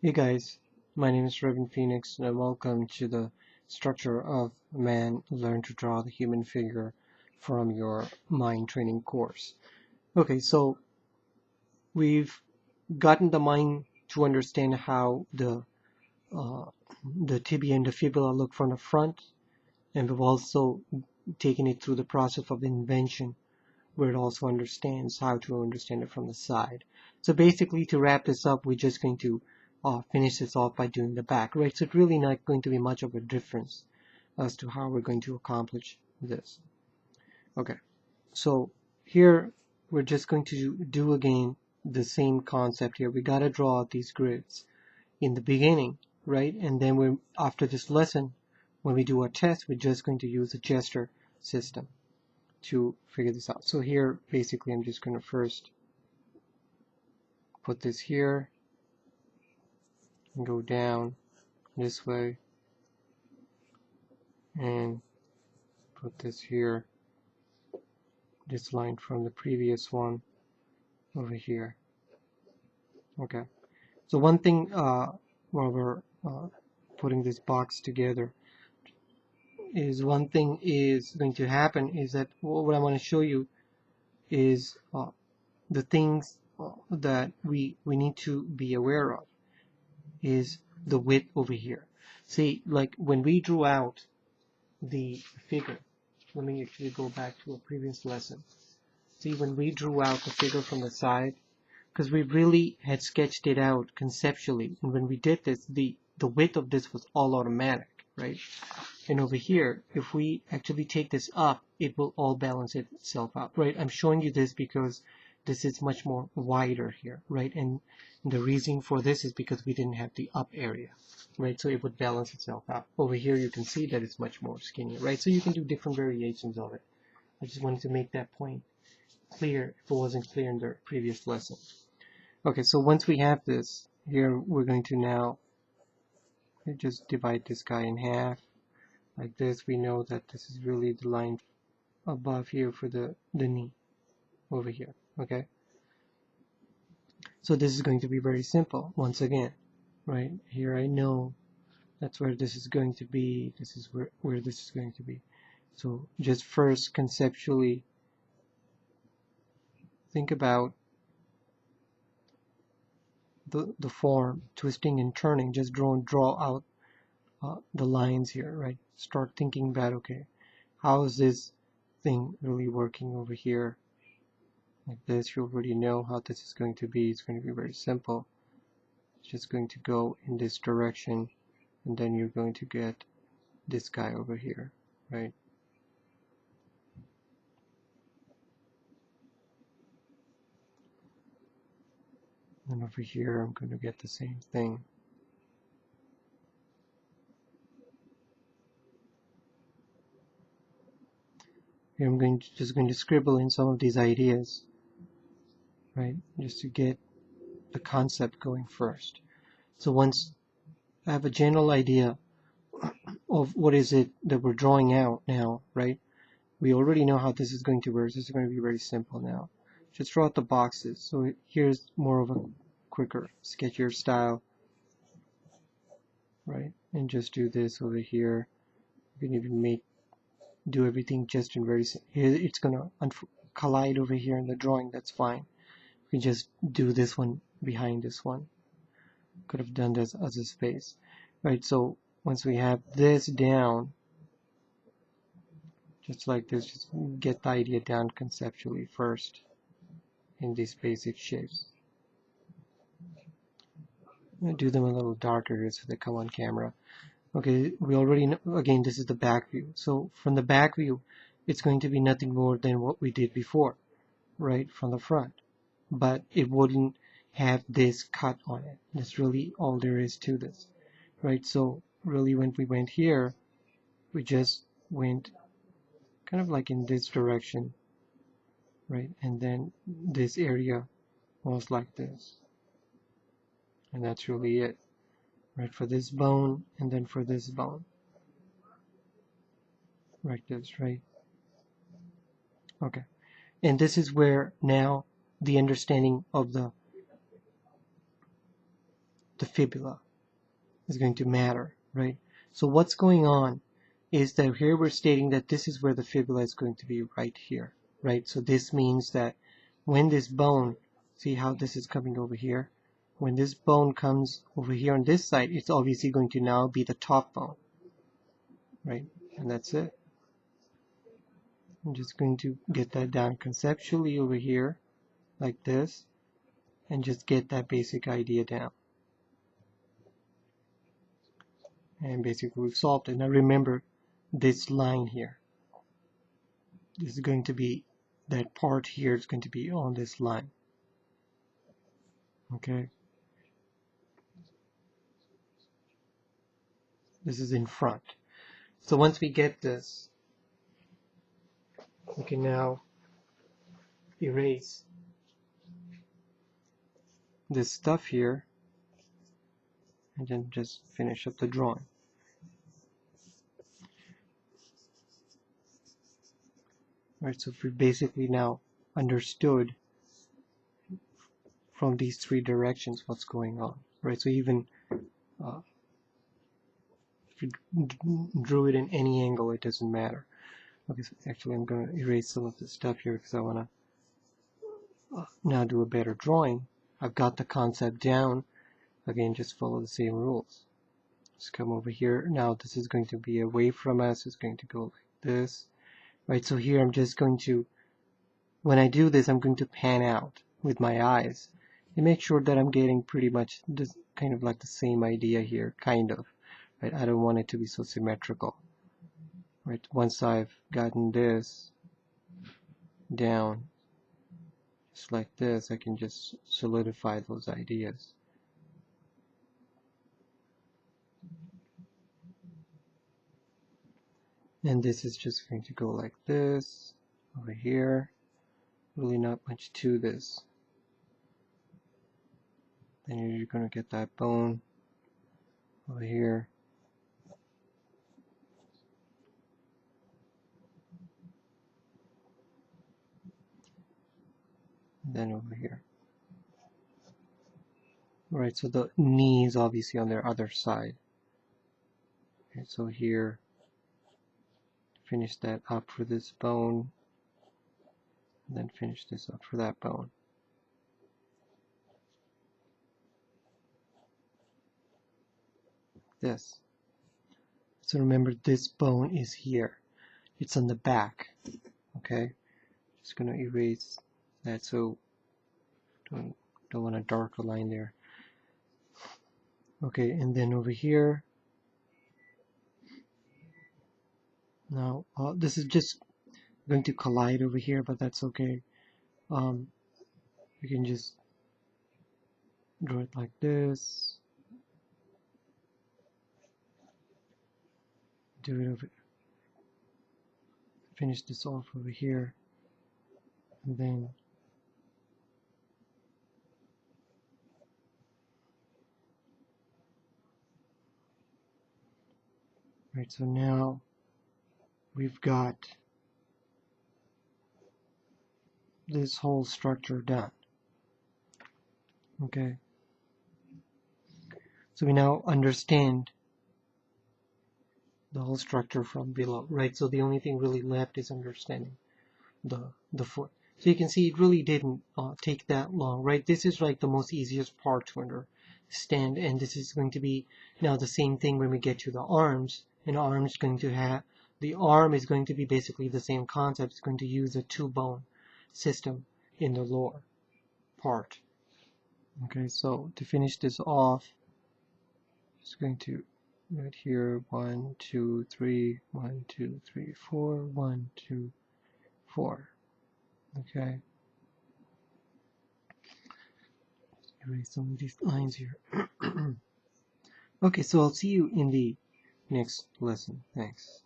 Hey guys, my name is Robin Phoenix and welcome to the Structure of Man Learn to Draw the Human Figure from your mind training course. Okay, so we've gotten the mind to understand how uh, the tibia and the fibula look from the front, and we've also taken it through the process of invention where it also understands how to understand it from the side. So basically, to wrap this up, we're just going to finish this off by doing the back, right? So it's really not going to be much of a difference as to how we're going to accomplish this. Okay, so here we're just going to do again the same concept here. We got to draw out these grids in the beginning, right? And then we're after this lesson, when we do our test, we're just going to use a gesture system to figure this out. So here, basically, I'm just going to first put this here and go down this way and put this here, this line from the previous one over here. Okay, so one thing while we're putting this box together is one thing is going to happen is that what I want to show you is the things that we need to be aware of is the width over here. See, like when we drew out the figure, let me actually go back to a previous lesson. See, when we drew out the figure from the side, because we really had sketched it out conceptually, and when we did this, the width of this was all automatic, right? And over here, if we actually take this up, it will all balance itself out, right? I'm showing you this because this is much more wider here, right? And the reason for this is because we didn't have the up area, right? So it would balance itself out. Over here, you can see that it's much more skinny, right? So you can do different variations of it. I just wanted to make that point clear if it wasn't clear in the previous lesson. Okay, so once we have this, here we're going to now just divide this guy in half. Like this, we know that this is really the line above here for the knee over here. Okay, so this is going to be very simple once again, right? Here I know that's where this is going to be, this is where this is going to be. So just first conceptually think about the form, twisting and turning, just draw out the lines here, right? Start thinking about, okay, how is this thing really working over here? Like this, you already know how this is going to be. It's going to be very simple. It's just going to go in this direction, and then you're going to get this guy over here, right? And over here, I'm going to get the same thing. Here I'm just going to scribble in some of these ideas, right? Just to get the concept going first. So once I have a general idea of what is it that we're drawing out now, right? We already know how this is going to work. This is going to be very simple now. Just draw out the boxes. So here's more of a quicker, sketchier style, right? And just do this over here. You can even do everything just in very, here it's going to collide over here in the drawing. That's fine. We can just do this one behind this one. Could have done this as a space, right? So once we have this down, just like this, just get the idea down conceptually first in these basic shapes. I'm going to do them a little darker here so they come on camera. Okay, we already know, again, this is the back view. So from the back view, it's going to be nothing more than what we did before, right, from the front. But it wouldn't have this cut on it. That's really all there is to this, right? So really when we went here, we just went kind of like in this direction, right? And then this area was like this. And that's really it, right? For this bone and then for this bone. Like this, right? Okay. And this is where now the understanding of the fibula is going to matter, right? So what's going on is that here we're stating that this is where the fibula is going to be right here, right? So this means that when this bone, see how this is coming over here? When this bone comes over here on this side, it's obviously going to now be the top bone, right? And that's it. I'm just going to get that down conceptually over here, like this, and just get that basic idea down. And basically we've solved it. Now remember this line here. This is going to be, that part here is going to be on this line. Okay. This is in front. So once we get this, we can now erase this stuff here and then just finish up the drawing. Right, so we basically now understood from these three directions what's going on. Right, so even if you drew it in any angle, it doesn't matter. Okay, so actually I'm going to erase some of this stuff here because I want to now do a better drawing. I've got the concept down. Again, just follow the same rules. Just come over here. Now this is going to be away from us. It's going to go like this. Right, so here I'm just going to, when I do this, I'm going to pan out with my eyes and make sure that I'm getting pretty much this kind of like the same idea here, kind of. Right, I don't want it to be so symmetrical. Right, once I've gotten this down, just like this, I can just solidify those ideas. And this is just going to go like this, over here. Really not much to this. Then you're going to get that bone over here. And then over here. Right, so the knee is obviously on their other side. Okay, so here, finish that up for this bone, and then finish this up for that bone. This. So remember, this bone is here. It's on the back. Okay, just gonna erase that so don't want a darker line there. Okay, and then over here. Now this is just going to collide over here, but that's okay. We can just draw it like this. Do it over. Finish this off over here, and then right. So now we've got this whole structure done. Okay. So we now understand the whole structure from below, right? So the only thing really left is understanding the foot. So you can see it really didn't take that long, right? This is like the most easiest part to understand, and this is going to be now the same thing when we get to the arms. And arm is going to have, the arm is going to be basically the same concept. It's going to use a two-bone system in the lower part. Okay, so to finish this off, just going to right here 1 2 3 1 2 3 4 1 2 4. Okay, erase some of these lines here. Okay, so I'll see you in the next lesson. Thanks.